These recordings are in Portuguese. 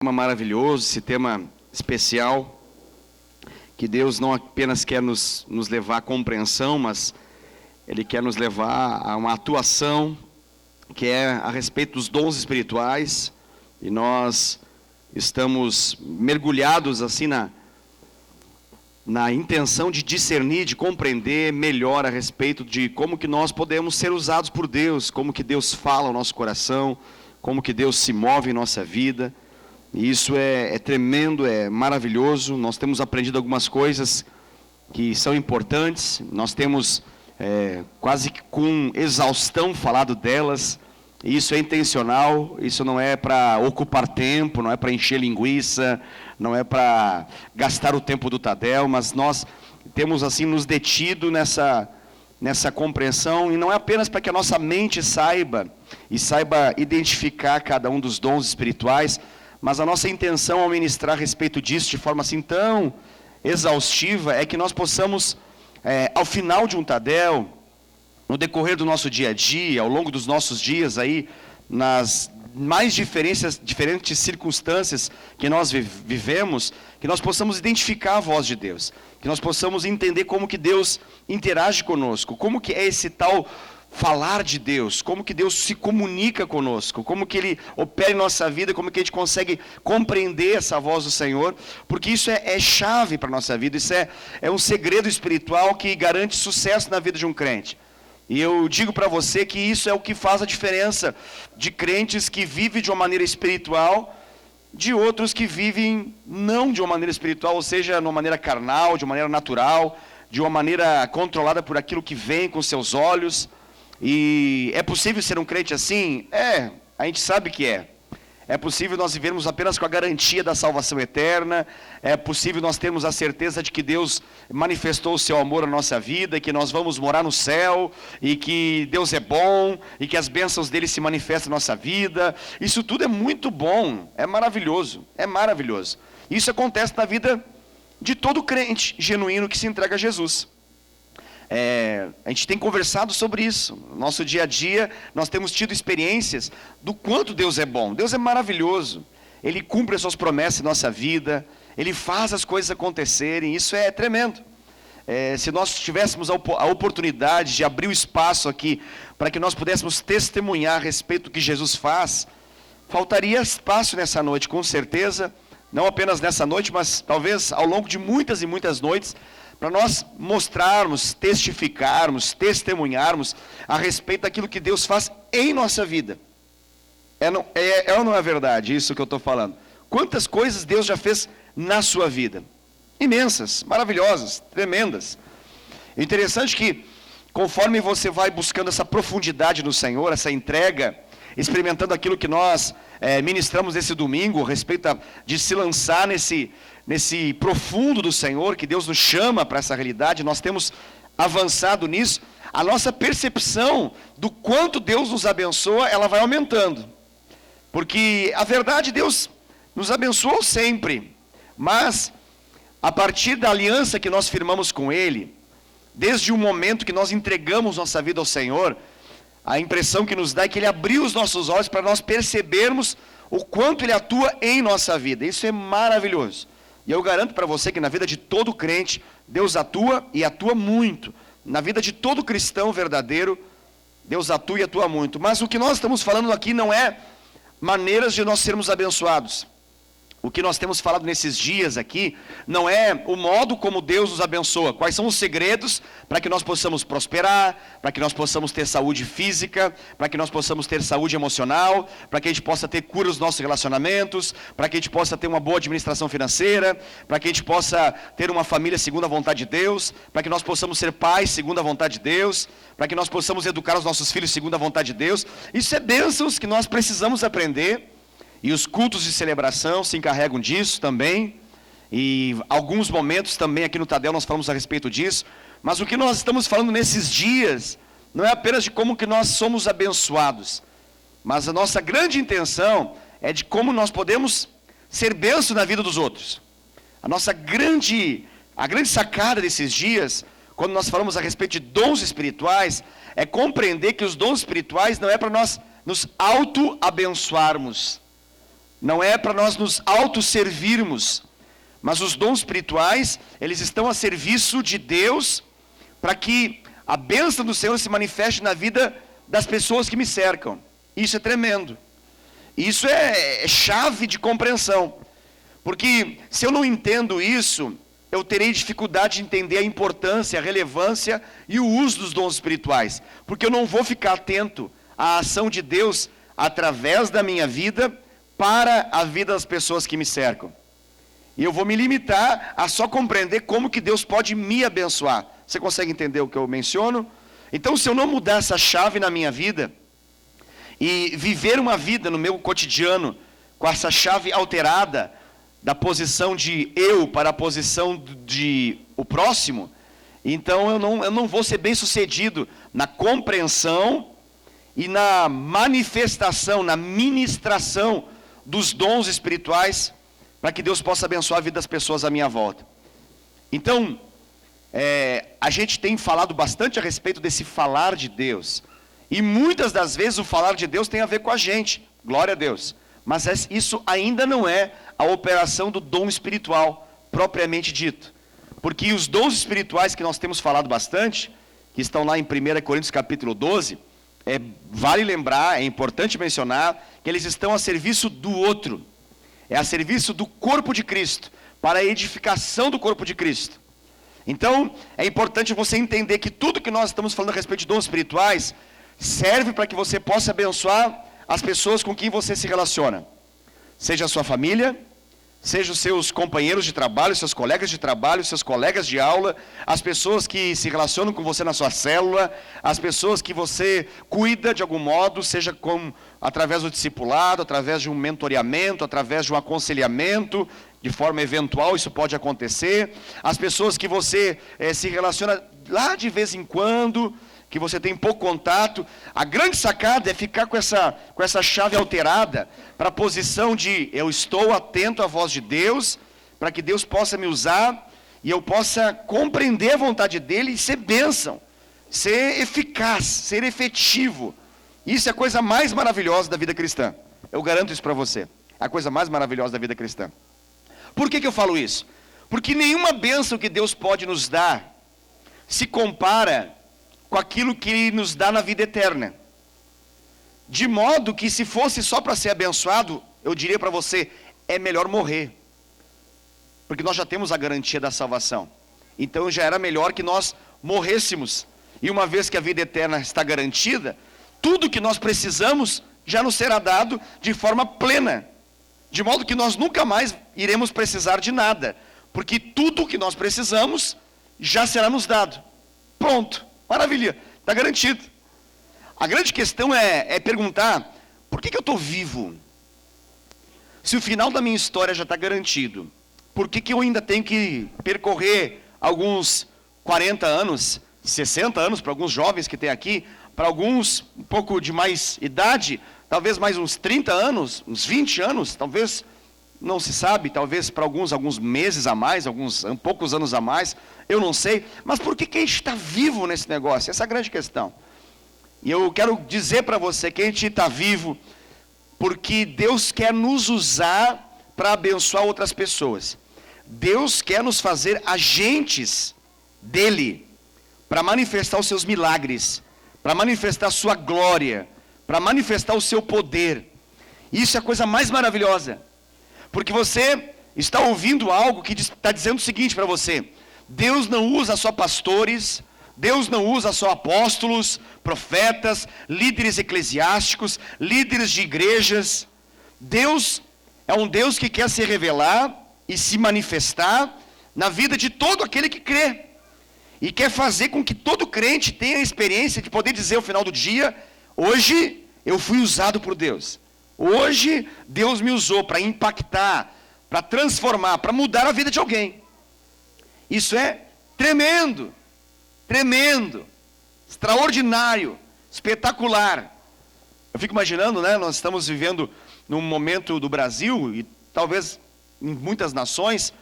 Tema maravilhoso, esse tema especial, que Deus não apenas quer nos levar à compreensão, mas Ele quer nos levar a uma atuação, que é a respeito dos dons espirituais, e nós estamos mergulhados assim na intenção de discernir, de compreender melhor a respeito de como que nós podemos ser usados por Deus, como que Deus fala ao nosso coração, como que Deus se move em nossa vida. E isso é tremendo, é maravilhoso. Nós temos aprendido algumas coisas que são importantes. Nós temos quase que com exaustão falado delas. E isso é intencional, isso não é para ocupar tempo, não é para encher linguiça, não é para gastar o tempo do Tadel, mas nós temos assim nos detido nessa compreensão, e não é apenas para que a nossa mente saiba identificar cada um dos dons espirituais, mas a nossa intenção ao ministrar a respeito disso de forma assim tão exaustiva é que nós possamos, ao final de um Tadel, no decorrer do nosso dia a dia, ao longo dos nossos dias aí, nas mais diferentes circunstâncias que nós vivemos, que nós possamos identificar a voz de Deus, que nós possamos entender como que Deus interage conosco, como que é esse tal falar de Deus, como que Deus se comunica conosco, como que Ele opera em nossa vida, como que a gente consegue compreender essa voz do Senhor, porque isso é chave para a nossa vida, isso é um segredo espiritual que garante sucesso na vida de um crente. E eu digo para você que isso é o que faz a diferença de crentes que vivem de uma maneira espiritual, de outros que vivem não de uma maneira espiritual, ou seja, de uma maneira carnal, de uma maneira natural, de uma maneira controlada por aquilo que vem com seus olhos. E é possível ser um crente assim? A gente sabe que é. É possível nós vivermos apenas com a garantia da salvação eterna. É possível nós termos a certeza de que Deus manifestou o seu amor na nossa vida, e que nós vamos morar no céu, e que Deus é bom, e que as bênçãos dele se manifestam na nossa vida. Isso tudo é muito bom, é maravilhoso, é maravilhoso. Isso acontece na vida de todo crente genuíno que se entrega a Jesus. A gente tem conversado sobre isso. No nosso dia a dia, nós temos tido experiências do quanto Deus é bom. Deus é maravilhoso. Ele cumpre as suas promessas em nossa vida. Ele faz as coisas acontecerem. Isso é tremendo. Se nós tivéssemos a oportunidade de abrir o espaço aqui para que nós pudéssemos testemunhar a respeito do que Jesus faz, faltaria espaço nessa noite, com certeza. Não apenas nessa noite, mas talvez ao longo de muitas e muitas noites, para nós mostrarmos, testificarmos, testemunharmos a respeito daquilo que Deus faz em nossa vida. É ou não é verdade isso que eu estou falando? Quantas coisas Deus já fez na sua vida? Imensas, maravilhosas, tremendas. É interessante que, conforme você vai buscando essa profundidade no Senhor, essa entrega, experimentando aquilo que nós ministramos esse domingo, a respeito de se lançar nesse profundo do Senhor, que Deus nos chama para essa realidade, nós temos avançado nisso, a nossa percepção do quanto Deus nos abençoa, ela vai aumentando. Porque a verdade, Deus nos abençoou sempre, mas a partir da aliança que nós firmamos com Ele, desde o momento que nós entregamos nossa vida ao Senhor, a impressão que nos dá é que Ele abriu os nossos olhos para nós percebermos o quanto Ele atua em nossa vida. Isso é maravilhoso. E eu garanto para você que na vida de todo crente, Deus atua e atua muito. Na vida de todo cristão verdadeiro, Deus atua e atua muito. Mas o que nós estamos falando aqui não é maneiras de nós sermos abençoados. O que nós temos falado nesses dias aqui não é o modo como Deus nos abençoa. Quais são os segredos para que nós possamos prosperar, para que nós possamos ter saúde física, para que nós possamos ter saúde emocional, para que a gente possa ter cura nos nossos relacionamentos, para que a gente possa ter uma boa administração financeira, para que a gente possa ter uma família segundo a vontade de Deus, para que nós possamos ser pais segundo a vontade de Deus, para que nós possamos educar os nossos filhos segundo a vontade de Deus. Isso é bênçãos que nós precisamos aprender. E os cultos de celebração se encarregam disso também. E alguns momentos também aqui no Tadel nós falamos a respeito disso. Mas o que nós estamos falando nesses dias não é apenas de como que nós somos abençoados, mas a nossa grande intenção é de como nós podemos ser bênção na vida dos outros. A grande sacada desses dias, quando nós falamos a respeito de dons espirituais, é compreender que os dons espirituais não é para nós nos auto-abençoarmos, Não é para nós nos autosservirmos, mas os dons espirituais, eles estão a serviço de Deus, para que a bênção do Senhor se manifeste na vida das pessoas que me cercam. Isso é tremendo. Isso é chave de compreensão. Porque se eu não entendo isso, eu terei dificuldade de entender a importância, a relevância e o uso dos dons espirituais. Porque eu não vou ficar atento à ação de Deus através da minha vida para a vida das pessoas que me cercam. E eu vou me limitar a só compreender como que Deus pode me abençoar. Você consegue entender o que eu menciono? Então, se eu não mudar essa chave na minha vida e viver uma vida no meu cotidiano com essa chave alterada da posição de eu para a posição de o próximo, então eu não vou ser bem sucedido na compreensão e na manifestação, na ministração dos dons espirituais, para que Deus possa abençoar a vida das pessoas à minha volta. Então, a gente tem falado bastante a respeito desse falar de Deus, e muitas das vezes o falar de Deus tem a ver com a gente, glória a Deus, mas isso ainda não é a operação do dom espiritual, propriamente dito, porque os dons espirituais que nós temos falado bastante, que estão lá em 1 Coríntios capítulo 12, vale lembrar, é importante mencionar, que eles estão a serviço do outro, é a serviço do corpo de Cristo, para a edificação do corpo de Cristo. Então, é importante você entender que tudo que nós estamos falando a respeito de dons espirituais, serve para que você possa abençoar as pessoas com quem você se relaciona. Seja a sua família, seja os seus companheiros de trabalho, seus colegas de trabalho, seus colegas de aula, as pessoas que se relacionam com você na sua célula, as pessoas que você cuida de algum modo, seja através do discipulado, através de um mentoreamento, através de um aconselhamento, de forma eventual isso pode acontecer, as pessoas que você se relaciona lá de vez em quando, que você tem pouco contato. A grande sacada é ficar com essa chave alterada para a posição de eu estou atento à voz de Deus, para que Deus possa me usar e eu possa compreender a vontade dele e ser bênção, ser eficaz, ser efetivo. Isso é a coisa mais maravilhosa da vida cristã. Eu garanto isso para você. É a coisa mais maravilhosa da vida cristã. Por que eu falo isso? Porque nenhuma bênção que Deus pode nos dar se compara com aquilo que Ele nos dá na vida eterna. De modo que se fosse só para ser abençoado, eu diria para você, é melhor morrer. Porque nós já temos a garantia da salvação. Então já era melhor que nós morrêssemos. E uma vez que a vida eterna está garantida, tudo que nós precisamos já nos será dado de forma plena. De modo que nós nunca mais iremos precisar de nada. Porque tudo que nós precisamos já será nos dado. Pronto. Maravilha, está garantido. A grande questão é perguntar, por que eu estou vivo? Se o final da minha história já está garantido, por que eu ainda tenho que percorrer alguns 40 anos, 60 anos para alguns jovens que tem aqui, para alguns um pouco de mais idade, talvez mais uns 30 anos, uns 20 anos, talvez, não se sabe, talvez para alguns meses a mais, poucos anos a mais, eu não sei, mas por que a gente está vivo nesse negócio? Essa é a grande questão. E eu quero dizer para você que a gente está vivo porque Deus quer nos usar para abençoar outras pessoas. Deus quer nos fazer agentes dele, para manifestar os seus milagres, para manifestar a sua glória, para manifestar o seu poder. Isso é a coisa mais maravilhosa. Porque você está ouvindo algo que está dizendo o seguinte para você: Deus não usa só pastores, Deus não usa só apóstolos, profetas, líderes eclesiásticos, líderes de igrejas. Deus é um Deus que quer se revelar e se manifestar na vida de todo aquele que crê. E quer fazer com que todo crente tenha a experiência de poder dizer ao final do dia: hoje eu fui usado por Deus. Hoje Deus me usou para impactar, para transformar, para mudar a vida de alguém. Isso é tremendo, tremendo, extraordinário, espetacular. Eu fico imaginando, né? Nós estamos vivendo num momento do Brasil, e talvez em muitas nações,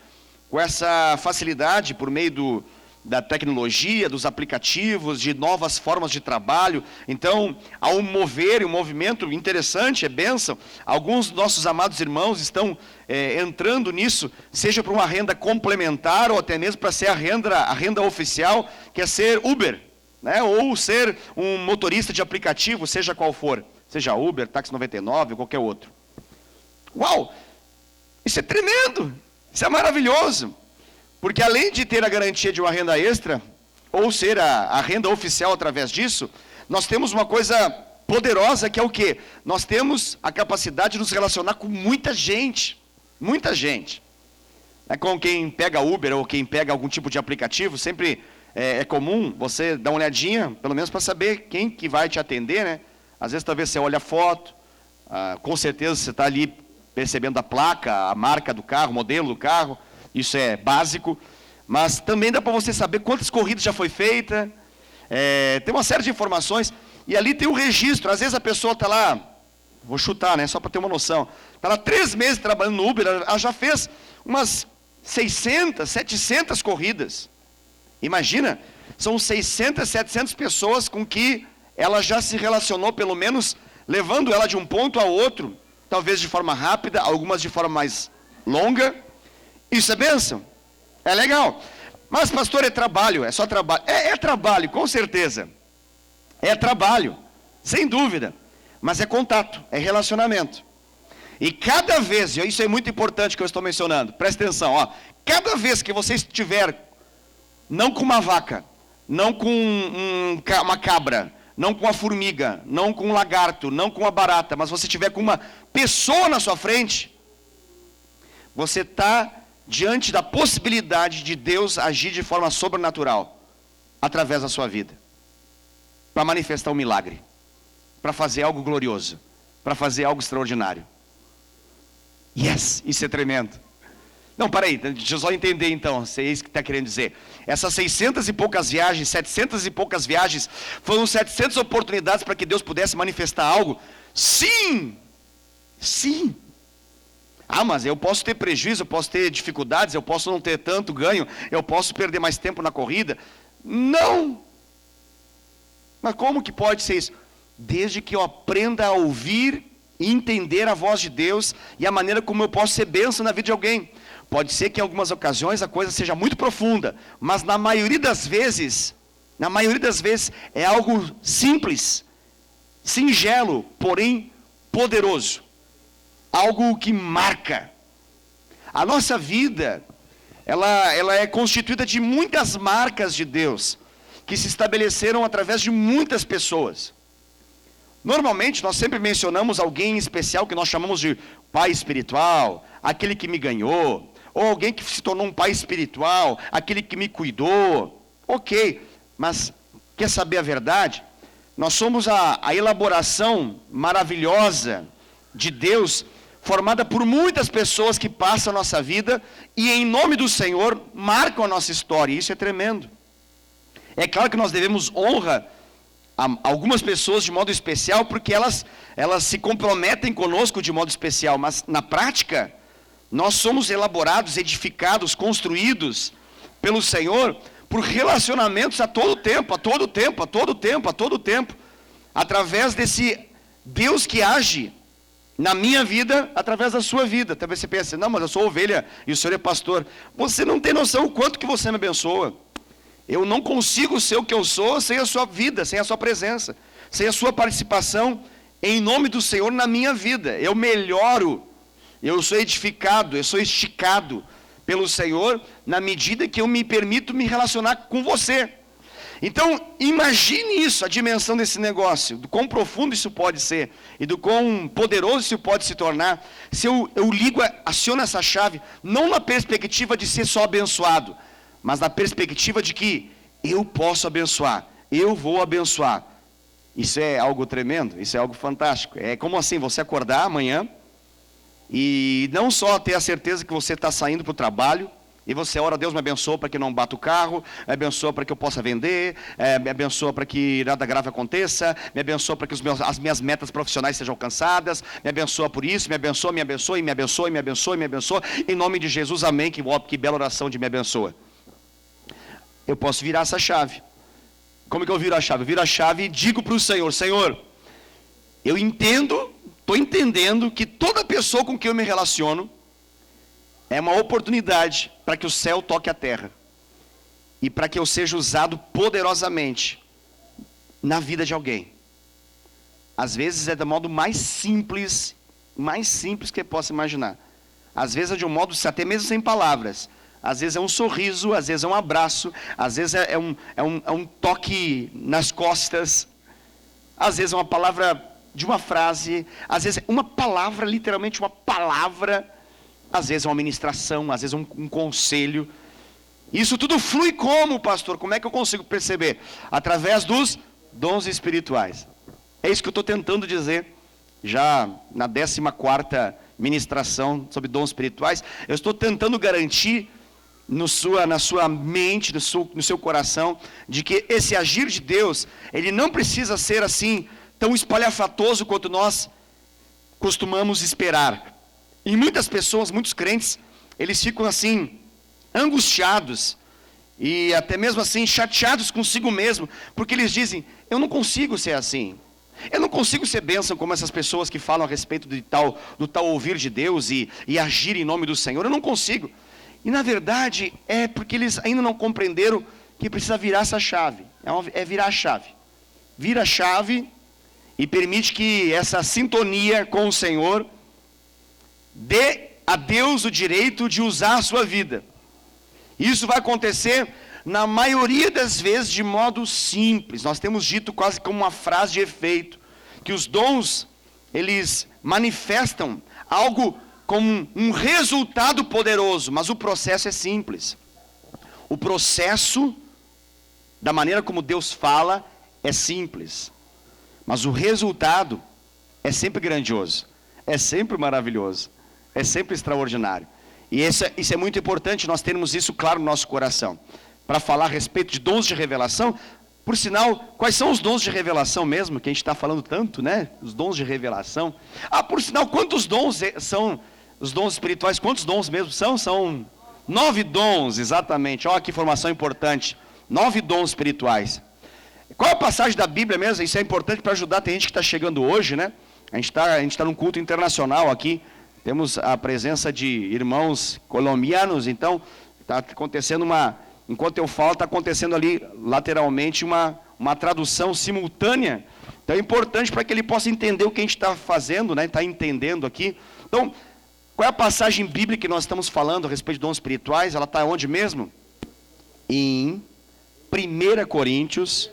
com essa facilidade por meio da tecnologia, dos aplicativos, de novas formas de trabalho. Então, há um mover e um movimento interessante, é bênção. Alguns dos nossos amados irmãos estão entrando nisso, seja para uma renda complementar ou até mesmo para ser a renda oficial, que é ser Uber, né? Ou ser um motorista de aplicativo, seja qual for, seja Uber, Táxi 99 ou qualquer outro. Uau! Isso é tremendo! Isso é maravilhoso! Porque além de ter a garantia de uma renda extra, ou ser a renda oficial através disso, nós temos uma coisa poderosa que é o quê? Nós temos a capacidade de nos relacionar com muita gente. Muita gente. Com quem pega Uber ou quem pega algum tipo de aplicativo, sempre é comum você dar uma olhadinha, pelo menos para saber quem que vai te atender, né? Às vezes talvez você olha a foto, com certeza você está ali percebendo a placa, a marca do carro, o modelo do carro. Isso é básico, mas também dá para você saber quantas corridas já foi feita, tem uma série de informações, e ali tem um registro. Às vezes a pessoa está lá, vou chutar, né, só para ter uma noção, está lá 3 meses trabalhando no Uber, ela já fez umas 600, 700 corridas. Imagina, são 600, 700 pessoas com que ela já se relacionou, pelo menos levando ela de um ponto ao outro, talvez de forma rápida, algumas de forma mais longa. Isso é bênção? É legal. Mas, pastor, é trabalho, é só trabalho. É trabalho, com certeza. É trabalho, sem dúvida. Mas é contato, é relacionamento. E cada vez, e isso é muito importante que eu estou mencionando, presta atenção, ó. Cada vez que você estiver, não com uma vaca, não com uma cabra, não com uma formiga, não com um lagarto, não com uma barata, mas você estiver com uma pessoa na sua frente, você está diante da possibilidade de Deus agir de forma sobrenatural através da sua vida, para manifestar um milagre, para fazer algo glorioso, para fazer algo extraordinário. Yes, isso é tremendo. Não, peraí, deixa eu só entender então, se é isso que está querendo dizer. Essas 600 e poucas viagens, 700 e poucas viagens, foram 700 oportunidades para que Deus pudesse manifestar algo? Sim! Sim! Ah, mas eu posso ter prejuízo, eu posso ter dificuldades, eu posso não ter tanto ganho, eu posso perder mais tempo na corrida. Não! Mas como que pode ser isso? Desde que eu aprenda a ouvir e entender a voz de Deus e a maneira como eu posso ser bênção na vida de alguém. Pode ser que em algumas ocasiões a coisa seja muito profunda, mas na maioria das vezes é algo simples, singelo, porém poderoso. Algo que marca. A nossa vida, ela é constituída de muitas marcas de Deus, que se estabeleceram através de muitas pessoas. Normalmente, nós sempre mencionamos alguém em especial que nós chamamos de pai espiritual, aquele que me ganhou, ou alguém que se tornou um pai espiritual, aquele que me cuidou. Ok, mas quer saber a verdade? Nós somos a elaboração maravilhosa de Deus, formada por muitas pessoas que passam a nossa vida e em nome do Senhor marcam a nossa história. Isso é tremendo. É claro que nós devemos honra a algumas pessoas de modo especial, porque elas se comprometem conosco de modo especial, mas na prática nós somos elaborados, edificados, construídos pelo Senhor por relacionamentos a todo tempo, através desse Deus que age na minha vida, através da sua vida. Talvez você pense, não, mas eu sou ovelha e o Senhor é pastor. Você não tem noção o quanto que você me abençoa. Eu não consigo ser o que eu sou sem a sua vida, sem a sua presença, sem a sua participação em nome do Senhor na minha vida. Eu melhoro, eu sou edificado, eu sou esticado pelo Senhor na medida que eu me permito me relacionar com você. Então, imagine isso, a dimensão desse negócio, do quão profundo isso pode ser, e do quão poderoso isso pode se tornar, se eu ligo, aciono essa chave, não na perspectiva de ser só abençoado, mas na perspectiva de que eu posso abençoar, eu vou abençoar. Isso é algo tremendo, isso é algo fantástico. É como assim, você acordar amanhã, e não só ter a certeza que você está saindo para o trabalho, e você ora, Deus me abençoa para que não bata o carro, me abençoa para que eu possa vender, me abençoa para que nada grave aconteça, me abençoa para que as minhas metas profissionais sejam alcançadas, me abençoa por isso, me abençoa, me abençoa, e me abençoa, e me abençoa, e me abençoa, em nome de Jesus, amém, que bela oração de me abençoa. eu posso virar essa chave. Como que eu viro a chave? Eu viro a chave e digo para o Senhor: Senhor, eu estou entendendo que toda pessoa com quem eu me relaciono é uma oportunidade para que o céu toque a terra. E para que eu seja usado poderosamente na vida de alguém. Às vezes é do modo mais simples que eu possa imaginar. Às vezes é de um modo até mesmo sem palavras. Às vezes é um sorriso, às vezes é um abraço, às vezes é um toque nas costas, às vezes é uma palavra de uma frase, às vezes é uma palavra, literalmente uma palavra, às vezes é uma ministração, às vezes é um conselho. Isso tudo flui como, pastor? Como é que eu consigo perceber? Através dos dons espirituais. É isso que eu estou tentando dizer, já na 14ª ministração sobre dons espirituais. Eu estou tentando garantir na sua mente, no seu coração, de que esse agir de Deus, ele não precisa ser assim, tão espalhafatoso quanto nós costumamos esperar. E muitas pessoas, muitos crentes, eles ficam assim, angustiados, e até mesmo assim, chateados consigo mesmo, porque eles dizem: eu não consigo ser assim. Eu não consigo ser bênção como essas pessoas que falam a respeito do tal ouvir de Deus e agir em nome do Senhor. Eu não consigo. E na verdade é porque eles ainda não compreenderam que precisa virar essa chave. É virar a chave. Vira a chave e permite que essa sintonia com o Senhor dê a Deus o direito de usar a sua vida. Isso vai acontecer na maioria das vezes de modo simples. Nós temos dito quase como uma frase de efeito, que os dons, eles manifestam algo como um resultado poderoso, mas o processo é simples. O processo, da maneira como Deus fala, é simples, mas o resultado é sempre grandioso, é sempre maravilhoso, é sempre extraordinário. E isso é muito importante, nós termos isso claro no nosso coração. Para falar a respeito de dons de revelação, por sinal, quais são os dons de revelação mesmo, que a gente está falando tanto, né? Os dons de revelação. Por sinal, quantos dons são os dons espirituais? Quantos dons mesmo são? São 9 dons, exatamente. Olha que informação importante. 9 dons espirituais. Qual é a passagem da Bíblia mesmo? Isso é importante para ajudar, tem gente que está chegando hoje, né? A gente está num culto internacional aqui. Temos a presença de irmãos colombianos, então está acontecendo enquanto eu falo, está acontecendo ali lateralmente uma tradução simultânea. Então é importante para que ele possa entender o que a gente está fazendo, né? Está entendendo aqui. Então, qual é a passagem bíblica que nós estamos falando a respeito de dons espirituais? Ela está onde mesmo? Em 1 Coríntios,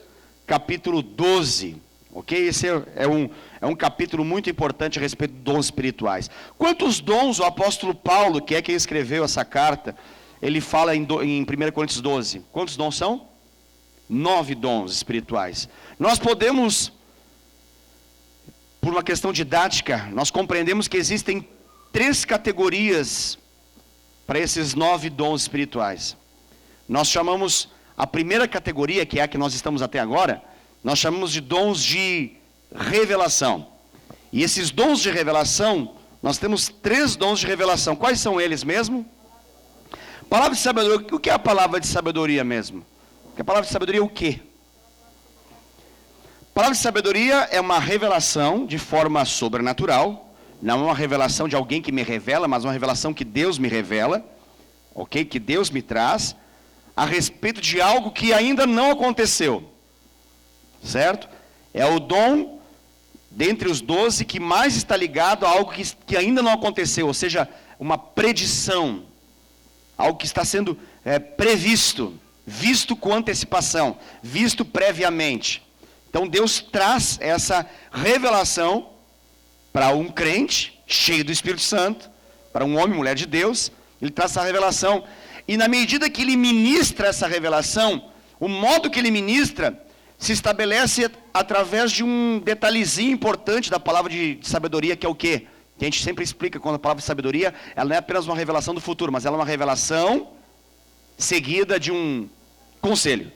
capítulo 12. Ok? Esse é um capítulo muito importante a respeito de dons espirituais. Quantos dons o apóstolo Paulo, que é quem escreveu essa carta, ele fala em 1 Coríntios 12? Quantos dons são? 9 dons espirituais. Nós podemos, por uma questão didática, nós compreendemos que existem 3 categorias para esses 9 dons espirituais. Nós chamamos a primeira categoria, que é a que nós estamos até agora, nós chamamos de dons de revelação. E esses dons de revelação, nós temos 3 dons de revelação. Quais são eles mesmo? Palavra de sabedoria. O que é a palavra de sabedoria mesmo? A palavra de sabedoria é o quê? A palavra de sabedoria é uma revelação de forma sobrenatural. Não é uma revelação de alguém que me revela, mas uma revelação que Deus me revela. Ok? Que Deus me traz a respeito de algo que ainda não aconteceu. Certo? É o dom, dentre os 12, que mais está ligado a algo que ainda não aconteceu. Ou seja, uma predição. Algo que está sendo previsto, visto com antecipação, visto previamente. Então Deus traz essa revelação para um crente, cheio do Espírito Santo, para um homem, mulher de Deus, ele traz essa revelação. E na medida que ele ministra essa revelação, o modo que ele ministra se estabelece através de um detalhezinho importante da palavra de sabedoria, que é o quê? Que a gente sempre explica quando a palavra de sabedoria, ela não é apenas uma revelação do futuro, mas ela é uma revelação seguida de um conselho.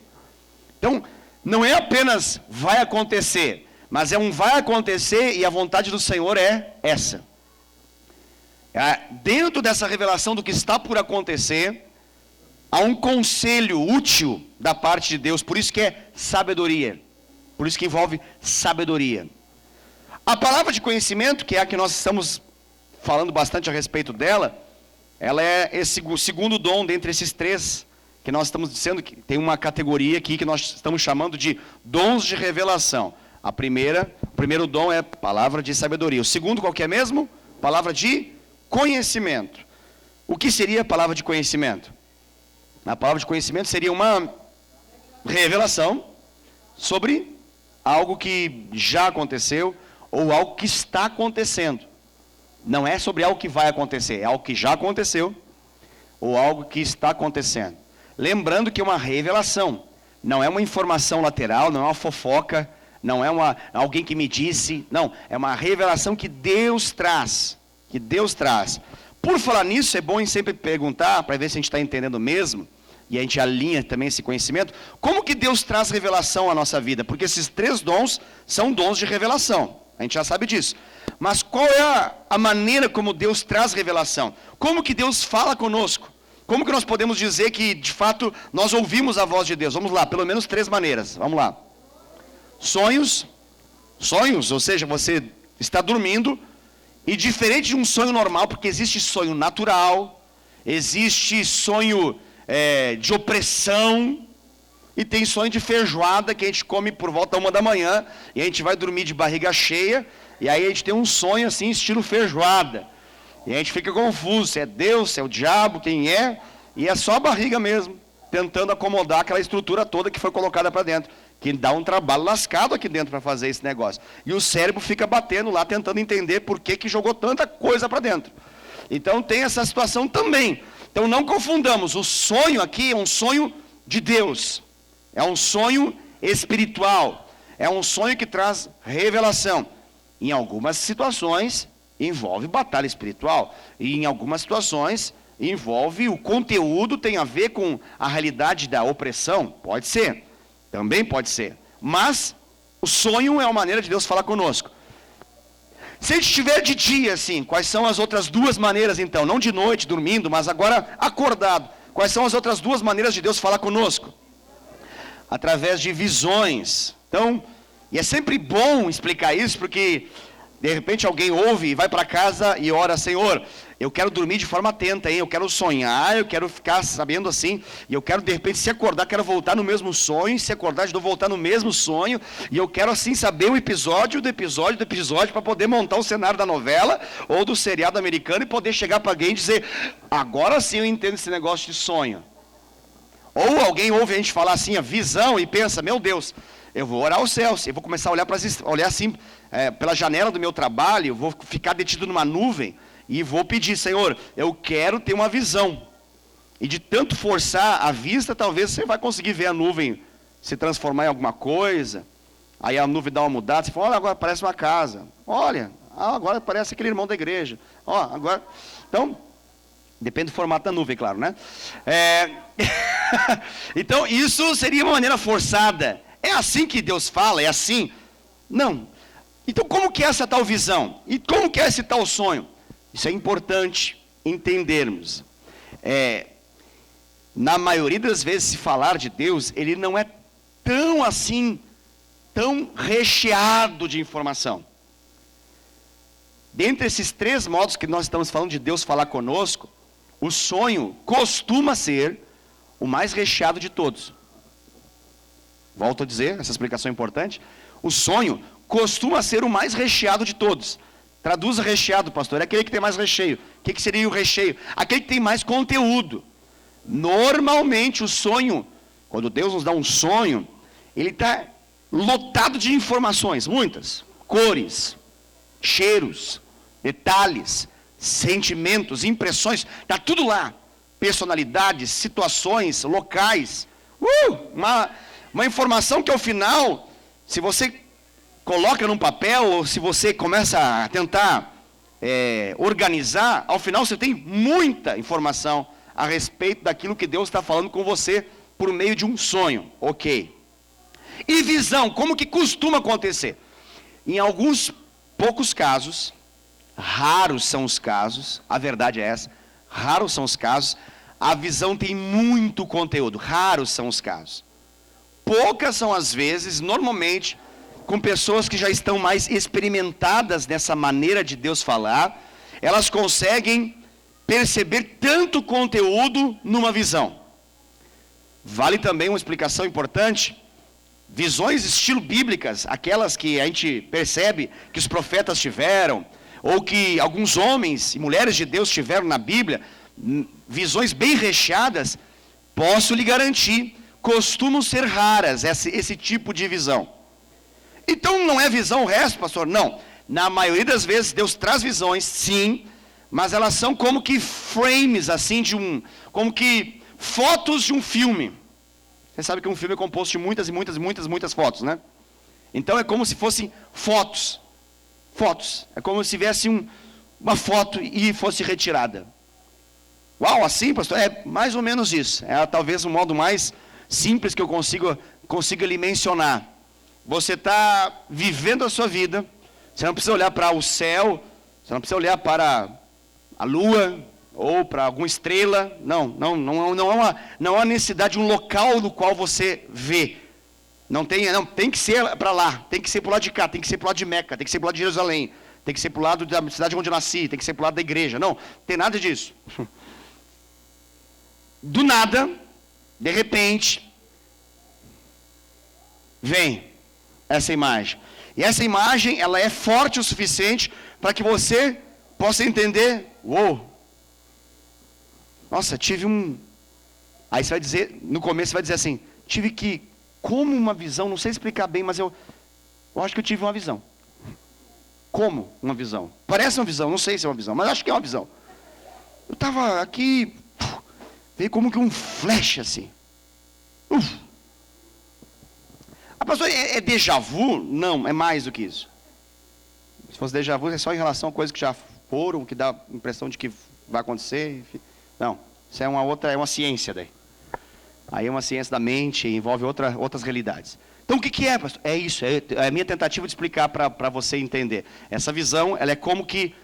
Então, não é apenas vai acontecer, mas é um vai acontecer e a vontade do Senhor é essa. Dentro dessa revelação do que está por acontecer, há um conselho útil da parte de Deus, por isso que é sabedoria, por isso que envolve sabedoria. A palavra de conhecimento, que é a que nós estamos falando bastante a respeito dela, ela é esse segundo dom dentre esses três, que nós estamos dizendo que tem uma categoria aqui que nós estamos chamando de dons de revelação. O primeiro dom é palavra de sabedoria. O segundo qual que é mesmo? Palavra de conhecimento. O que seria a palavra de conhecimento? A palavra de conhecimento seria uma revelação sobre algo que já aconteceu ou algo que está acontecendo. Não é sobre algo que vai acontecer, é algo que já aconteceu ou algo que está acontecendo. Lembrando que é uma revelação, não é uma informação lateral, não é uma fofoca, não é alguém que me disse, não, é uma revelação que Deus traz, Por falar nisso, é bom sempre perguntar, para ver se a gente está entendendo mesmo, e a gente alinha também esse conhecimento, como que Deus traz revelação à nossa vida? Porque esses três dons são dons de revelação, a gente já sabe disso. Mas qual é a maneira como Deus traz revelação? Como que Deus fala conosco? Como que nós podemos dizer que, de fato, nós ouvimos a voz de Deus? Vamos lá, pelo menos três maneiras, vamos lá. Sonhos, ou seja, você está dormindo, e diferente de um sonho normal, porque existe sonho natural, existe sonho de opressão, e tem sonho de feijoada, que a gente come por volta da 1 da manhã, e a gente vai dormir de barriga cheia, e aí a gente tem um sonho assim, estilo feijoada, e a gente fica confuso, se é Deus, se é o diabo, quem é, e é só a barriga mesmo, tentando acomodar aquela estrutura toda que foi colocada para dentro, que dá um trabalho lascado aqui dentro para fazer esse negócio, e o cérebro fica batendo lá, tentando entender por que jogou tanta coisa para dentro. Então tem essa situação também. Então não confundamos, o sonho aqui é um sonho de Deus, é um sonho espiritual, é um sonho que traz revelação. Em algumas situações envolve batalha espiritual, e em algumas situações envolve o conteúdo, tem a ver com a realidade da opressão, pode ser, também pode ser, mas o sonho é uma maneira de Deus falar conosco. Se a gente estiver de dia assim, quais são as outras duas maneiras então? Não de noite, dormindo, mas agora acordado. Quais são as outras duas maneiras de Deus falar conosco? Através de visões. Então, e é sempre bom explicar isso, porque de repente alguém ouve e vai para casa e ora: Senhor, eu quero dormir de forma atenta, hein? Eu quero sonhar, eu quero ficar sabendo assim, e eu quero de repente se acordar, quero voltar no mesmo sonho, se acordar de novo voltar no mesmo sonho, e eu quero assim saber o episódio do episódio para poder montar o cenário da novela ou do seriado americano e poder chegar para alguém e dizer: agora sim eu entendo esse negócio de sonho. Ou alguém ouve a gente falar assim, a visão, e pensa: meu Deus, eu vou orar aos céus, eu vou começar a olhar assim pela janela do meu trabalho, eu vou ficar detido numa nuvem e vou pedir: Senhor, eu quero ter uma visão. E de tanto forçar a vista, talvez você vai conseguir ver a nuvem se transformar em alguma coisa. Aí a nuvem dá uma mudada, você fala: olha, agora parece uma casa. Olha, agora parece aquele irmão da igreja. Agora. Então, depende do formato da nuvem, claro, né? Então, isso seria uma maneira forçada. É assim que Deus fala? É assim? Não. Então, como que é essa tal visão? E como que é esse tal sonho? Isso é importante entendermos. Na maioria das vezes, se falar de Deus, ele não é tão assim, tão recheado de informação. Dentre esses três modos que nós estamos falando de Deus falar conosco, o sonho costuma ser o mais recheado de todos. Volto a dizer, essa explicação é importante. O sonho costuma ser o mais recheado de todos. Traduza recheado, pastor, é aquele que tem mais recheio. O que seria o recheio? Aquele que tem mais conteúdo. Normalmente o sonho, quando Deus nos dá um sonho, ele está lotado de informações, muitas. Cores, cheiros, detalhes, sentimentos, impressões, está tudo lá. Personalidades, situações, locais. Uma informação que ao final, se você coloca num papel, ou se você começa a tentar organizar, ao final você tem muita informação a respeito daquilo que Deus está falando com você por meio de um sonho. Ok. E visão, como que costuma acontecer? Em alguns poucos casos, raros são os casos, a verdade é essa, raros são os casos, a visão tem muito conteúdo. Raros são os casos. Poucas são as vezes, normalmente, com pessoas que já estão mais experimentadas nessa maneira de Deus falar, elas conseguem perceber tanto conteúdo numa visão. Vale também uma explicação importante. Visões estilo bíblicas, aquelas que a gente percebe que os profetas tiveram, ou que alguns homens e mulheres de Deus tiveram na Bíblia, visões bem recheadas, posso lhe garantir, costumam ser raras esse tipo de visão. Então não é visão o resto, pastor? Não. Na maioria das vezes Deus traz visões, sim, mas elas são como que frames, assim, como que fotos de um filme. Você sabe que um filme é composto de muitas fotos, né? Então é como se fossem fotos. Fotos. É como se tivesse uma foto e fosse retirada. Uau, assim, pastor? É mais ou menos isso. É talvez o modo mais simples que eu consiga lhe mencionar. Você está vivendo a sua vida. Você não precisa olhar para o céu. Você não precisa olhar para a lua ou para alguma estrela. Não há necessidade de um local no qual você vê. Tem que ser para lá, tem que ser para o lado de cá, tem que ser para o lado de Meca, tem que ser para o lado de Jerusalém, tem que ser para o lado da cidade onde eu nasci, tem que ser para o lado da igreja. Não, tem nada disso. Do nada, de repente, vem essa imagem. E essa imagem, ela é forte o suficiente para que você possa entender, uou, nossa, tive um... Aí você vai dizer, no começo você vai dizer assim, tive que, como uma visão, não sei explicar bem, mas eu acho que eu tive uma visão. Como uma visão? Parece uma visão, não sei se é uma visão, mas acho que é uma visão. Eu estava aqui, veio como que um flash assim. A pastor, é déjà vu? Não, é mais do que isso. Se fosse déjà vu, é só em relação a coisas que já foram, que dá a impressão de que vai acontecer, enfim. Não, isso é uma ciência daí. Aí é uma ciência da mente, envolve outras realidades. Então o que é, pastor? É isso, é a minha tentativa de explicar para você entender. Essa visão, ela é como que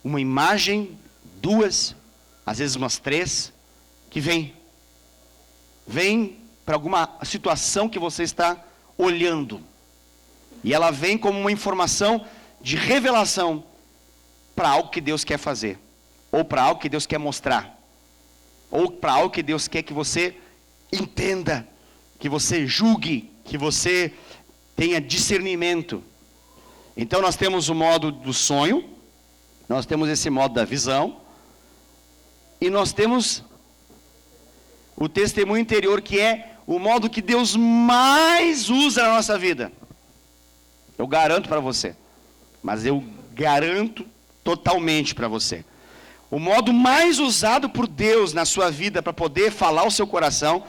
uma imagem, duas, às vezes umas três, que vem para alguma situação que você está olhando. E ela vem como uma informação de revelação para algo que Deus quer fazer, ou para algo que Deus quer mostrar, ou para algo que Deus quer que você entenda, que você julgue, que você tenha discernimento. Então nós temos o modo do sonho, nós temos esse modo da visão, e nós temos o testemunho interior, que é o modo que Deus mais usa na nossa vida. Eu garanto para você, mas eu garanto totalmente para você. O modo mais usado por Deus na sua vida para poder falar ao seu coração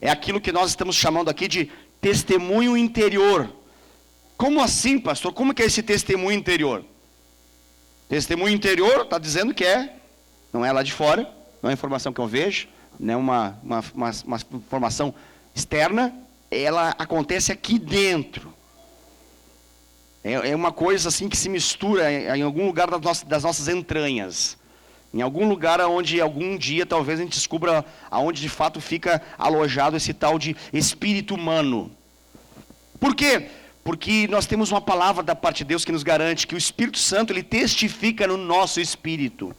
é aquilo que nós estamos chamando aqui de testemunho interior. Como assim, pastor? Como que é esse testemunho interior? Testemunho interior está dizendo que não é lá de fora, não é informação que eu vejo, não é uma informação externa, ela acontece aqui dentro. É uma coisa assim que se mistura em algum lugar das nossas entranhas. Em algum lugar onde algum dia talvez a gente descubra aonde de fato fica alojado esse tal de espírito humano. Por quê? Porque nós temos uma palavra da parte de Deus que nos garante que o Espírito Santo, ele testifica no nosso espírito.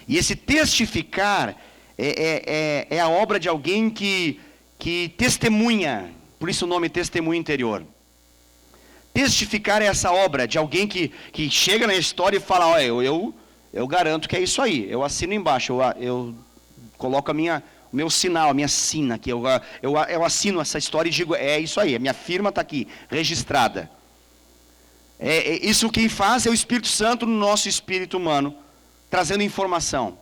E esse testificar é a obra de alguém que testemunha, por isso o nome testemunho interior. Testificar é essa obra de alguém que chega na história e fala, olha, eu garanto que é isso aí, eu assino embaixo, eu coloco o meu sinal, a minha sina aqui, eu assino essa história e digo, é isso aí, a minha firma está aqui, registrada. Isso quem faz é o Espírito Santo no nosso espírito humano, trazendo informação.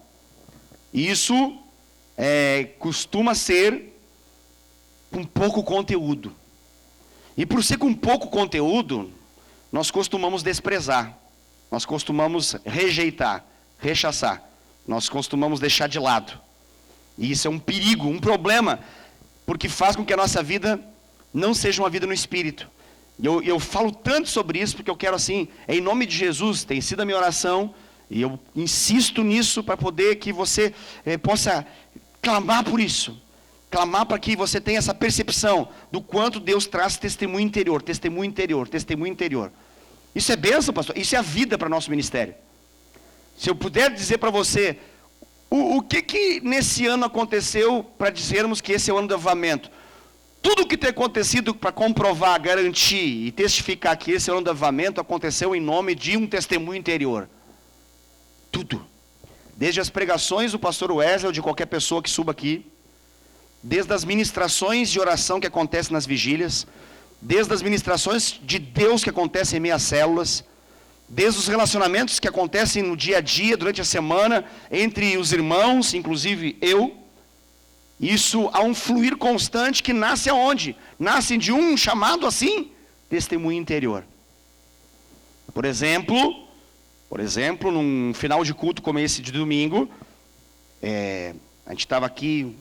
E isso costuma ser com pouco conteúdo. E por ser com pouco conteúdo, nós costumamos desprezar. Nós costumamos rejeitar, rechaçar. Nós costumamos deixar de lado. E isso é um perigo, um problema, porque faz com que a nossa vida não seja uma vida no Espírito. E eu falo tanto sobre isso, porque eu quero assim, em nome de Jesus, tem sido a minha oração, E eu insisto nisso para poder que você possa clamar por isso. Clamar para que você tenha essa percepção do quanto Deus traz testemunho interior, testemunho interior, testemunho interior. Isso é bênção, pastor. Isso é a vida para nosso ministério. Se eu puder dizer para você, o que nesse ano aconteceu para dizermos que esse é o ano do avivamento? Tudo o que tem acontecido para comprovar, garantir e testificar que esse é o ano do avivamento aconteceu em nome de um testemunho interior. Tudo. Desde as pregações do pastor Wesley ou de qualquer pessoa que suba aqui, desde as ministrações de oração que acontecem nas vigílias, desde as ministrações de Deus que acontecem em meias células, desde os relacionamentos que acontecem no dia a dia, durante a semana, entre os irmãos, inclusive eu. Isso há um fluir constante que nasce aonde? Nasce de um chamado assim, testemunho interior. Por exemplo, num final de culto como esse de domingo, a gente estava aqui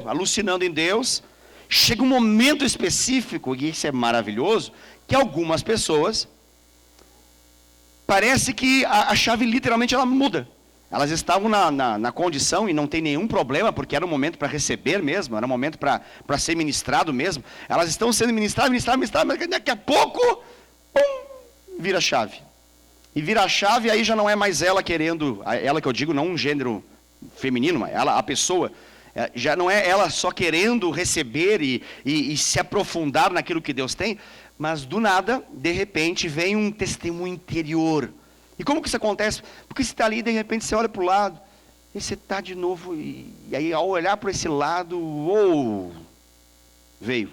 alucinando em Deus. Chega um momento específico, e isso é maravilhoso, que algumas pessoas, parece que a chave literalmente ela muda. Elas estavam na condição, e não tem nenhum problema, porque era um momento para receber mesmo, era um momento para ser ministrado mesmo. Elas estão sendo ministradas, mas daqui a pouco, vira a chave. E vira a chave, aí já não é mais ela querendo, ela que eu digo, não um gênero feminino, mas ela, a pessoa, já não é ela só querendo receber e se aprofundar naquilo que Deus tem, mas do nada, de repente, vem um testemunho interior. E como que isso acontece? Porque você está ali, de repente você olha para o lado, e você está de novo, e aí ao olhar para esse lado, veio.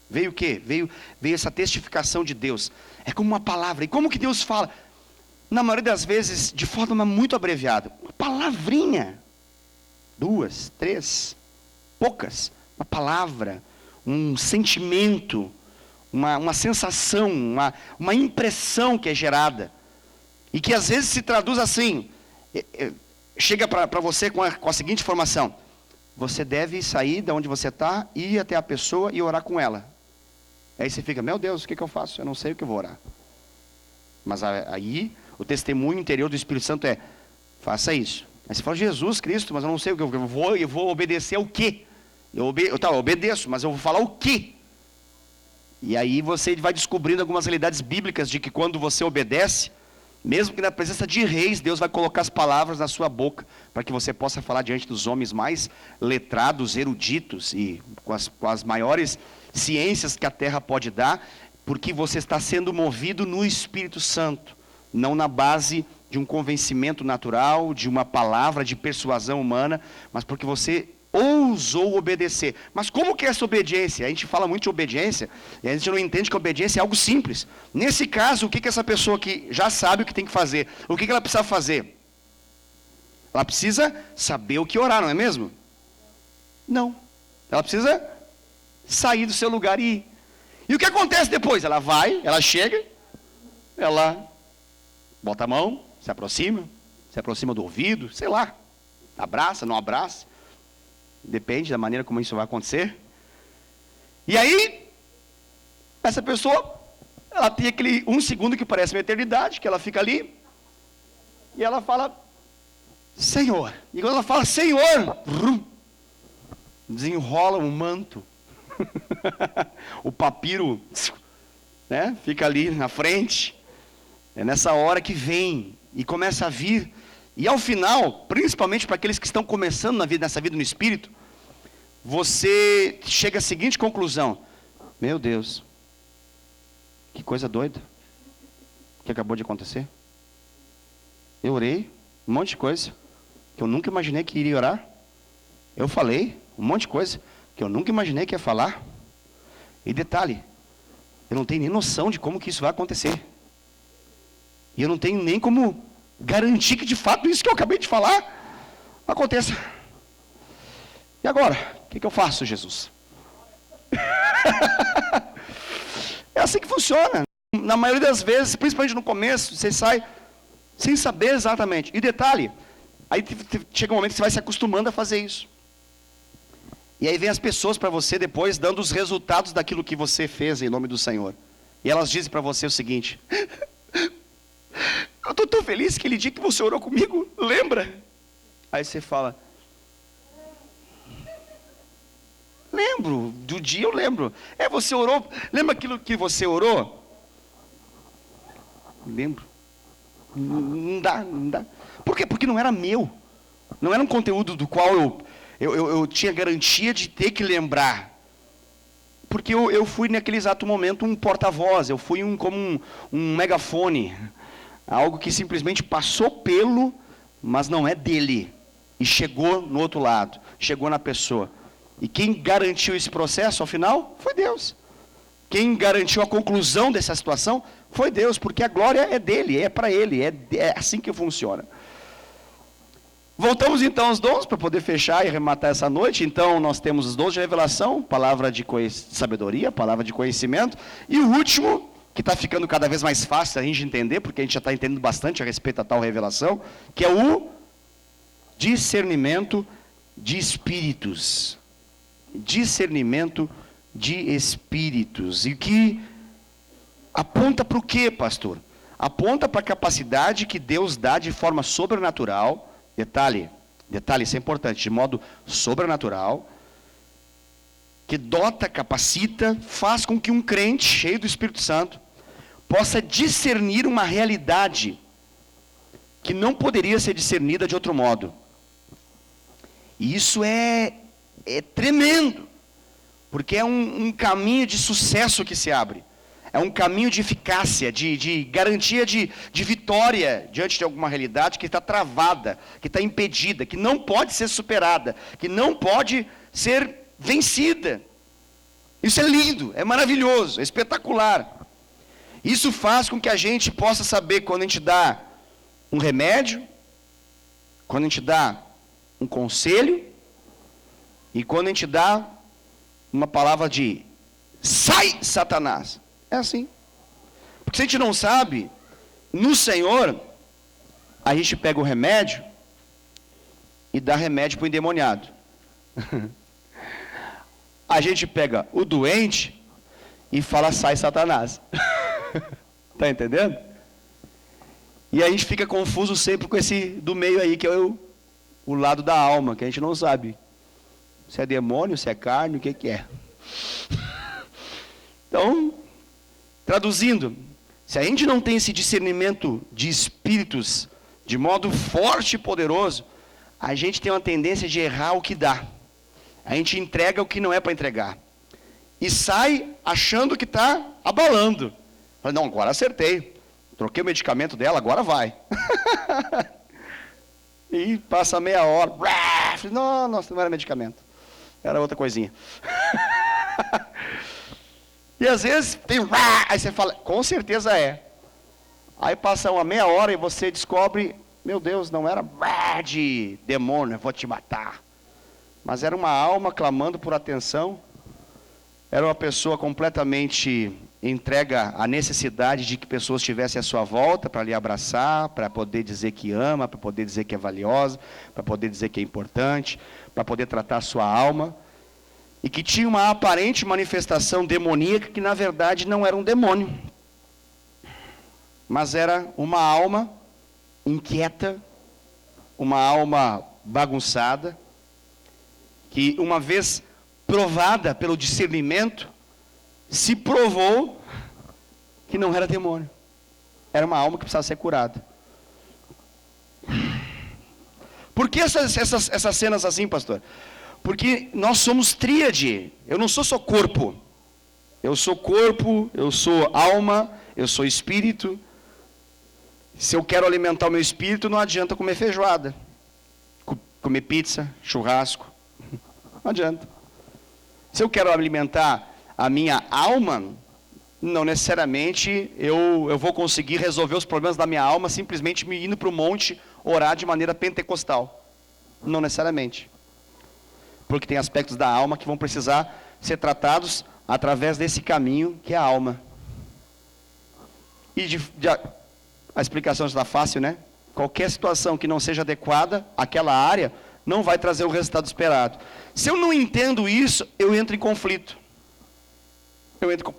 Veio o quê? Veio essa testificação de Deus. É como uma palavra. E como que Deus fala? Na maioria das vezes, de forma muito abreviada. Uma palavrinha. 2, 3, poucas. Uma palavra, um sentimento, uma sensação, uma impressão que é gerada. E que às vezes se traduz assim, chega para você com a seguinte informação: você deve sair de onde você está, ir até a pessoa e orar com ela. Aí você fica, meu Deus, o que eu faço? Eu não sei o que eu vou orar. Mas aí, o testemunho interior do Espírito Santo é, faça isso. Aí você fala, Jesus Cristo, mas eu não sei o que eu vou obedecer ao quê? Eu obedeço, mas eu vou falar o quê? E aí você vai descobrindo algumas realidades bíblicas de que quando você obedece, mesmo que na presença de reis, Deus vai colocar as palavras na sua boca, para que você possa falar diante dos homens mais letrados, eruditos, e com as maiores ciências que a terra pode dar, porque você está sendo movido no Espírito Santo, não na base de um convencimento natural, de uma palavra de persuasão humana, mas porque você ousou obedecer. Mas como que é essa obediência? A gente fala muito de obediência, e a gente não entende que a obediência é algo simples. Nesse caso, o que essa pessoa que já sabe o que tem que fazer, o que ela precisa fazer? Ela precisa saber o que orar, não é mesmo? Não. Ela precisa sair do seu lugar e ir. E o que acontece depois? Ela vai, ela chega, ela bota a mão, se aproxima do ouvido, sei lá, abraça, não abraça. Depende da maneira como isso vai acontecer. E aí, essa pessoa, ela tem aquele 1 segundo que parece uma eternidade, que ela fica ali, e ela fala, Senhor. E quando ela fala, Senhor, desenrola um manto. O papiro, né, fica ali na frente. É nessa hora que vem, e começa a vir. E ao final, principalmente para aqueles que estão começando nessa vida no Espírito, você chega à seguinte conclusão: meu Deus, que coisa doida que acabou de acontecer. Eu orei um monte de coisa que eu nunca imaginei que iria orar. Eu falei um monte de coisa que eu nunca imaginei que ia falar. E detalhe, eu não tenho nem noção de como que isso vai acontecer. E eu não tenho nem como garantir que de fato isso que eu acabei de falar aconteça. E agora? O que eu faço, Jesus? É assim que funciona. Na maioria das vezes, principalmente no começo, você sai sem saber exatamente. E detalhe, aí chega um momento que você vai se acostumando a fazer isso. E aí vem as pessoas para você depois, dando os resultados daquilo que você fez em nome do Senhor. E elas dizem para você o seguinte: eu estou tão feliz aquele dia que você orou comigo, lembra? Aí você fala, lembro, do dia eu lembro. Você orou, lembra aquilo que você orou? Lembro. Não dá. Por quê? Porque não era meu. Não era um conteúdo do qual eu tinha garantia de ter que lembrar. Porque eu fui naquele exato momento um porta-voz, eu fui como um megafone. Algo que simplesmente passou pelo, mas não é dele. E chegou no outro lado, chegou na pessoa. E quem garantiu esse processo, ao final, foi Deus. Quem garantiu a conclusão dessa situação foi Deus, porque a glória é dele, é para ele, é assim que funciona. Voltamos então aos dons, para poder fechar e arrematar essa noite. Então nós temos os dons de revelação, palavra de sabedoria, palavra de conhecimento, e o último, que está ficando cada vez mais fácil a gente entender, porque a gente já está entendendo bastante a respeito da tal revelação, que é o discernimento de espíritos. Discernimento de espíritos. E que aponta para o quê, pastor? Aponta para a capacidade que Deus dá de forma sobrenatural, detalhe, isso é importante, de modo sobrenatural, que dota, capacita, faz com que um crente cheio do Espírito Santo possa discernir uma realidade que não poderia ser discernida de outro modo. E isso é tremendo, porque é um caminho de sucesso que se abre. É um caminho de eficácia, de garantia de vitória diante de alguma realidade que está travada, que está impedida, que não pode ser superada, que não pode ser vencida. Isso é lindo, é maravilhoso, é espetacular. Isso faz com que a gente possa saber quando a gente dá um remédio, quando a gente dá um conselho, e quando a gente dá uma palavra de sai, Satanás. É assim. Porque se a gente não sabe, no Senhor, a gente pega o remédio e dá remédio para o endemoniado. A gente pega o doente e fala sai, Satanás. Está entendendo? E a gente fica confuso sempre com esse do meio aí, que é o lado da alma, que a gente não sabe se é demônio, se é carne, o que é. Então, traduzindo, se a gente não tem esse discernimento de espíritos de modo forte e poderoso, a gente tem uma tendência de errar o que dá. A gente entrega o que não é para entregar. E sai achando que está abalando. Fala, não, agora acertei. Troquei o medicamento dela, agora vai. E passa meia hora. Não, não era medicamento. Era outra coisinha. E às vezes tem aí você fala, com certeza é. Aí passa uma meia hora e você descobre, meu Deus, não era de demônio, eu vou te matar. Mas era uma alma clamando por atenção. Era uma pessoa completamente entrega à necessidade de que pessoas estivessem à sua volta para lhe abraçar, para poder dizer que ama, para poder dizer que é valiosa, para poder dizer que é importante, para poder tratar a sua alma. E que tinha uma aparente manifestação demoníaca que na verdade não era um demônio. Mas era uma alma inquieta, uma alma bagunçada, que uma vez provada pelo discernimento, se provou que não era demônio. Era uma alma que precisava ser curada. Por que essas cenas assim, pastor? Porque nós somos tríade. Eu não sou só corpo. Eu sou corpo, eu sou alma, eu sou espírito. Se eu quero alimentar o meu espírito, não adianta comer feijoada, comer pizza, churrasco. Não adianta. Se eu quero alimentar a minha alma, não necessariamente eu vou conseguir resolver os problemas da minha alma simplesmente me indo para o monte orar de maneira pentecostal. Não necessariamente. Porque tem aspectos da alma que vão precisar ser tratados através desse caminho que é a alma. E a explicação está fácil, né? Qualquer situação que não seja adequada àquela área não vai trazer o resultado esperado. Se eu não entendo isso, eu entro em conflito.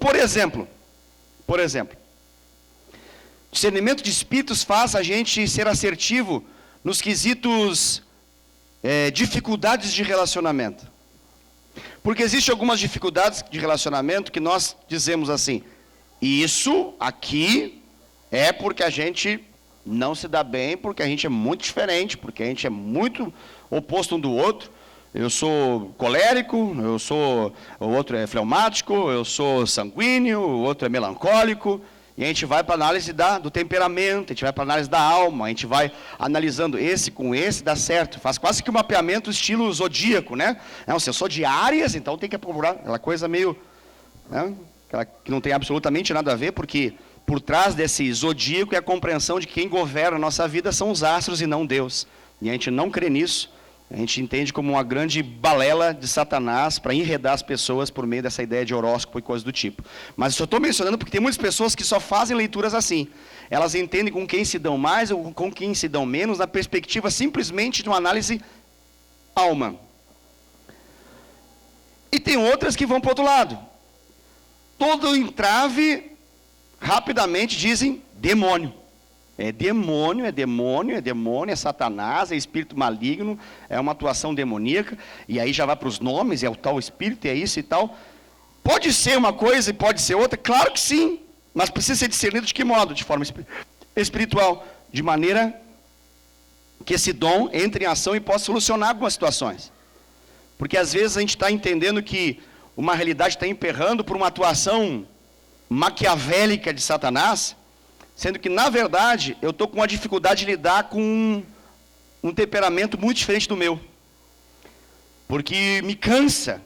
Por exemplo, discernimento de espíritos faz a gente ser assertivo nos quesitos dificuldades de relacionamento. Porque existem algumas dificuldades de relacionamento que nós dizemos assim, isso aqui é porque a gente não se dá bem, porque a gente é muito diferente, porque a gente é muito oposto um do outro. Eu sou colérico, o outro é fleumático, eu sou sanguíneo, o outro é melancólico. E a gente vai para a análise do temperamento, a gente vai para a análise da alma, a gente vai analisando esse com esse, dá certo. Faz quase que um mapeamento estilo zodíaco, né? Não, se eu sou de Áries, então tem que apurar aquela coisa meio... Né? Que não tem absolutamente nada a ver, porque por trás desse zodíaco é a compreensão de que quem governa a nossa vida são os astros e não Deus. E a gente não crê nisso. A gente entende como uma grande balela de Satanás para enredar as pessoas por meio dessa ideia de horóscopo e coisas do tipo. Mas eu só estou mencionando porque tem muitas pessoas que só fazem leituras assim. Elas entendem com quem se dão mais ou com quem se dão menos, na perspectiva simplesmente de uma análise alma. E tem outras que vão para o outro lado. Todo entrave, rapidamente dizem demônio. É demônio, é demônio, é demônio, é Satanás, é espírito maligno, é uma atuação demoníaca, e aí já vai para os nomes, é o tal espírito, é isso e tal. Pode ser uma coisa e pode ser outra? Claro que sim, mas precisa ser discernido de que modo? De forma espiritual, de maneira que esse dom entre em ação e possa solucionar algumas situações. Porque às vezes a gente está entendendo que uma realidade está emperrando por uma atuação maquiavélica de Satanás, sendo que, na verdade, eu estou com uma dificuldade de lidar com um temperamento muito diferente do meu. Porque me cansa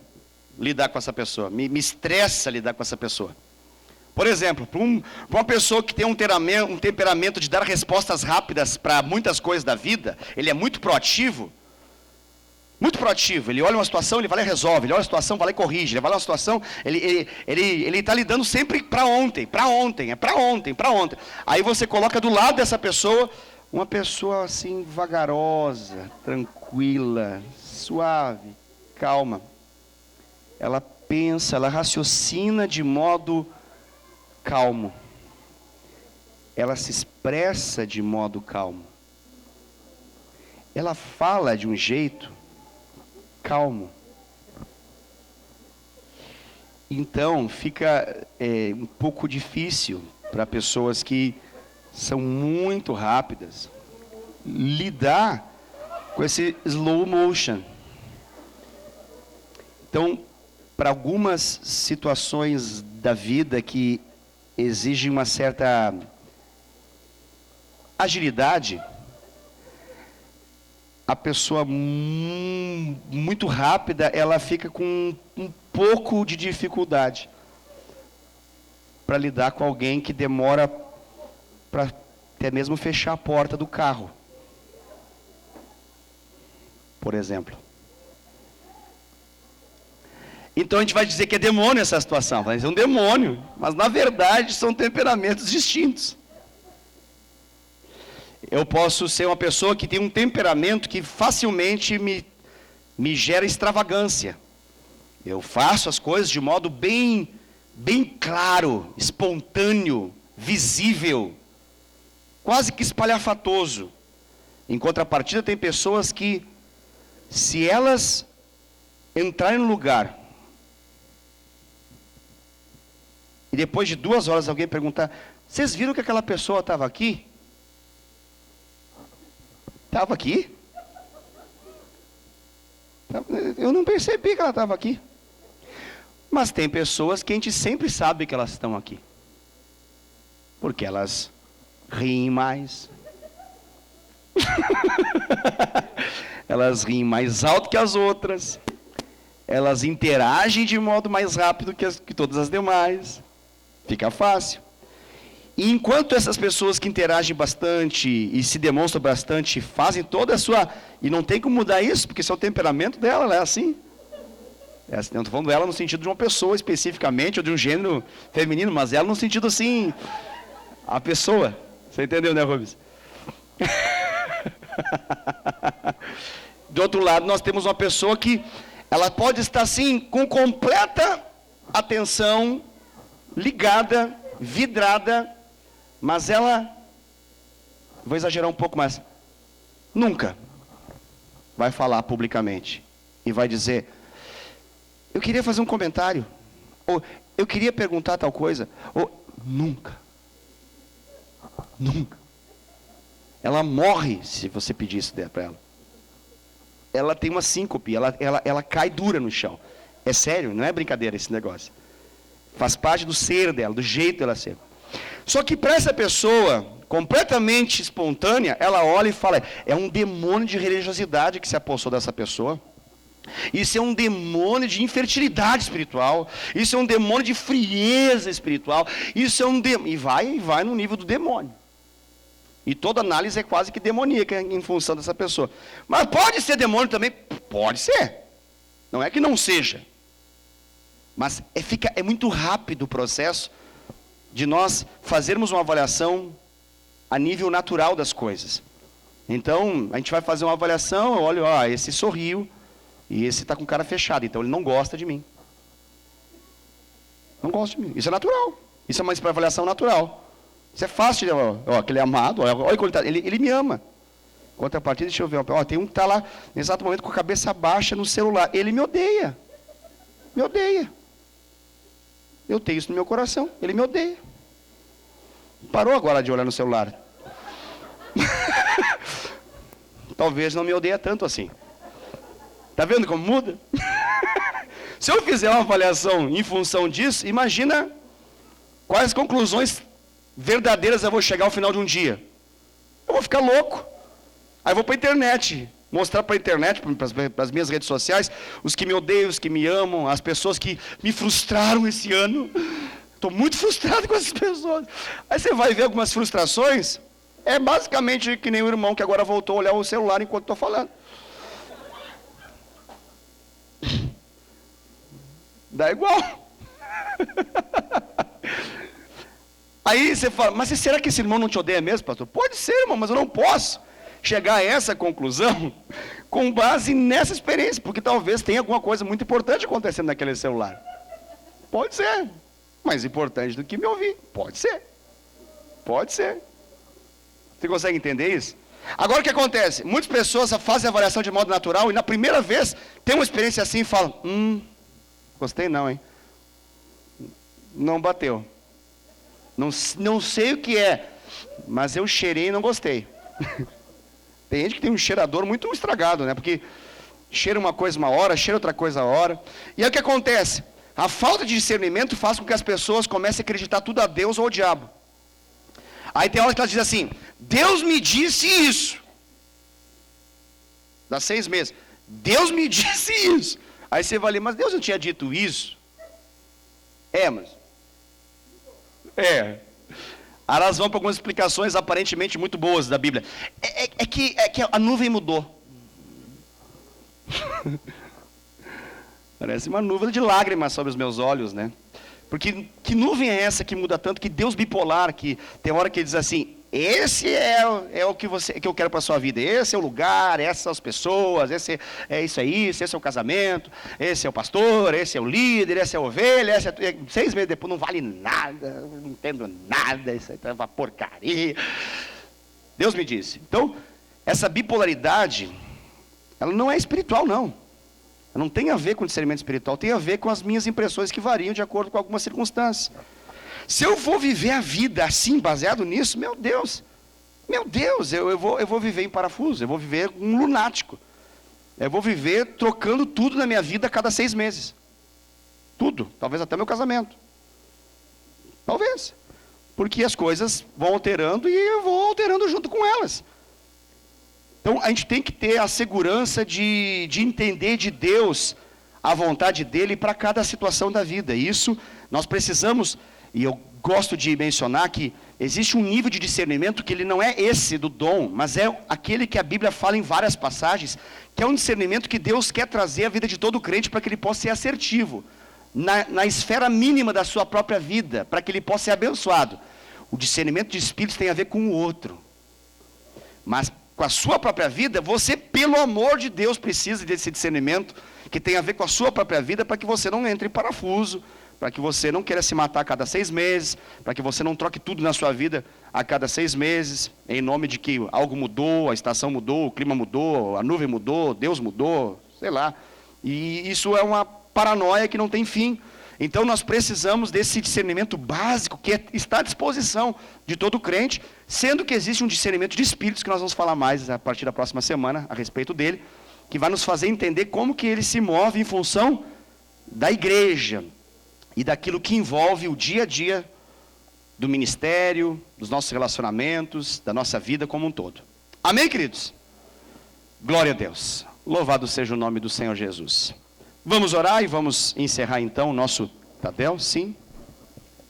lidar com essa pessoa, me estressa lidar com essa pessoa. Por exemplo, para uma pessoa que tem um temperamento de dar respostas rápidas para muitas coisas da vida, ele é muito proativo. Muito proativo, ele olha uma situação, ele vai lá e resolve, ele olha a situação, vai lá e corrige, ele vai lá uma situação, ele está lidando sempre para ontem, é para ontem. Aí você coloca do lado dessa pessoa, uma pessoa assim vagarosa, tranquila, suave, calma. Ela pensa, ela raciocina de modo calmo. Ela se expressa de modo calmo. Ela fala de um jeito calmo. Então, fica um pouco difícil para pessoas que são muito rápidas lidar com esse slow motion. Então, para algumas situações da vida que exigem uma certa agilidade, a pessoa muito rápida, ela fica com um pouco de dificuldade para lidar com alguém que demora para até mesmo fechar a porta do carro, por exemplo. Então a gente vai dizer que é demônio essa situação, vai dizer um demônio, mas na verdade são temperamentos distintos. Eu posso ser uma pessoa que tem um temperamento que facilmente me gera extravagância. Eu faço as coisas de modo bem claro, espontâneo, visível, quase que espalhafatoso. Em contrapartida, tem pessoas que, se elas entrarem no lugar, e depois de 2 horas alguém perguntar, vocês viram que aquela pessoa estava aqui? Estava aqui? Eu não percebi que ela estava aqui. Mas tem pessoas que a gente sempre sabe que elas estão aqui. Porque elas riem mais. Elas riem mais alto que as outras. Elas interagem de modo mais rápido que todas as demais. Fica fácil. E enquanto essas pessoas que interagem bastante e se demonstram bastante, fazem toda a sua... E não tem como mudar isso, porque esse é o temperamento dela, ela é assim. É assim, não estou falando dela no sentido de uma pessoa especificamente, ou de um gênero feminino, mas ela no sentido assim, a pessoa. Você entendeu, né, Rubens? Do outro lado, nós temos uma pessoa que ela pode estar assim, com completa atenção, ligada, vidrada, mas ela vou exagerar um pouco, mas nunca vai falar publicamente e vai dizer: eu queria fazer um comentário, ou eu queria perguntar tal coisa, ou nunca. Ela morre se você pedir isso para ela. Ela tem uma síncope, ela cai dura no chão. É sério, não é brincadeira esse negócio. Faz parte do ser dela, do jeito dela ser. Só que para essa pessoa, completamente espontânea, ela olha e fala: é um demônio de religiosidade que se apossou dessa pessoa. Isso é um demônio de infertilidade espiritual. Isso é um demônio de frieza espiritual. Isso é um demônio. E vai no nível do demônio. E toda análise é quase que demoníaca em função dessa pessoa. Mas pode ser demônio também? Pode ser. Não é que não seja. Mas é muito rápido o processo de nós fazermos uma avaliação a nível natural das coisas. Então, a gente vai fazer uma avaliação, eu olho, esse sorriu, e esse está com cara fechada, então ele não gosta de mim. Não gosta de mim. Isso é natural. Isso é uma avaliação natural. Isso é fácil, que ele é amado, olha como ele me ama. Contrapartida, deixa eu ver, tem um que está lá, no exato momento, com a cabeça baixa no celular. Ele me odeia. Me odeia. Eu tenho isso no meu coração. Ele me odeia. Parou agora de olhar no celular. Talvez não me odeia tanto assim. Está vendo como muda? Se eu fizer uma avaliação em função disso, imagina quais conclusões verdadeiras eu vou chegar ao final de um dia. Eu vou ficar louco. Aí eu vou para a internet, mostrar para a internet, para as minhas redes sociais, os que me odeiam, os que me amam, as pessoas que me frustraram esse ano. Estou muito frustrado com essas pessoas. Aí você vai ver algumas frustrações, é basicamente que nem o irmão que agora voltou a olhar o celular enquanto estou falando. Dá igual. Aí você fala, mas será que esse irmão não te odeia mesmo, pastor? Pode ser, irmão, mas eu não posso chegar a essa conclusão com base nessa experiência, porque talvez tenha alguma coisa muito importante acontecendo naquele celular. Pode ser, mais importante do que me ouvir. Pode ser. Pode ser. Você consegue entender isso? Agora o que acontece? Muitas pessoas fazem a avaliação de modo natural e na primeira vez tem uma experiência assim e falam: gostei não, hein? Não bateu. Não sei o que é, mas eu cheirei e não gostei. Tem gente que tem um cheirador muito estragado, né? Porque cheira uma coisa uma hora, cheira outra coisa a hora. E aí o que acontece? A falta de discernimento faz com que as pessoas comecem a acreditar tudo a Deus ou ao diabo. Aí tem hora que elas dizem assim: Deus me disse isso. Dá 6 meses. Deus me disse isso. Aí você vai ler, mas Deus não tinha dito isso? Elas vão para algumas explicações aparentemente muito boas da Bíblia. É que a nuvem mudou. Parece uma nuvem de lágrimas sobre os meus olhos, né? Porque que nuvem é essa que muda tanto? Que Deus bipolar, que tem hora que ele diz assim: esse é o que eu quero para a sua vida, esse é o lugar, essas são as pessoas, esse é o casamento, esse é o pastor, esse é o líder, esse é a ovelha, 6 meses depois não vale nada, não entendo nada, isso aí é uma porcaria. Deus me disse. Então, essa bipolaridade, ela não é espiritual não. Ela não tem a ver com discernimento espiritual, tem a ver com as minhas impressões que variam de acordo com algumas circunstâncias. Se eu vou viver a vida assim, baseado nisso, meu Deus, eu vou viver em parafuso, eu vou viver um lunático. Eu vou viver trocando tudo na minha vida a cada 6 meses. Tudo, talvez até meu casamento. Talvez. Porque as coisas vão alterando e eu vou alterando junto com elas. Então a gente tem que ter a segurança de entender de Deus a vontade dEle para cada situação da vida. E isso nós precisamos. E eu gosto de mencionar que existe um nível de discernimento que ele não é esse do dom, mas é aquele que a Bíblia fala em várias passagens, que é um discernimento que Deus quer trazer à vida de todo crente para que ele possa ser assertivo, na esfera mínima da sua própria vida, para que ele possa ser abençoado. O discernimento de espíritos tem a ver com o outro, mas com a sua própria vida, você, pelo amor de Deus, precisa desse discernimento, que tem a ver com a sua própria vida, para que você não entre em parafuso, para que você não queira se matar a cada 6 meses, para que você não troque tudo na sua vida a cada 6 meses, em nome de que algo mudou, a estação mudou, o clima mudou, a nuvem mudou, Deus mudou, sei lá. E isso é uma paranoia que não tem fim. Então nós precisamos desse discernimento básico que está à disposição de todo crente, sendo que existe um discernimento de espíritos, que nós vamos falar mais a partir da próxima semana a respeito dele, que vai nos fazer entender como que ele se move em função da igreja e daquilo que envolve o dia a dia do ministério, dos nossos relacionamentos, da nossa vida como um todo. Amém, queridos? Glória a Deus. Louvado seja o nome do Senhor Jesus. Vamos orar e vamos encerrar então o nosso Tadel, sim.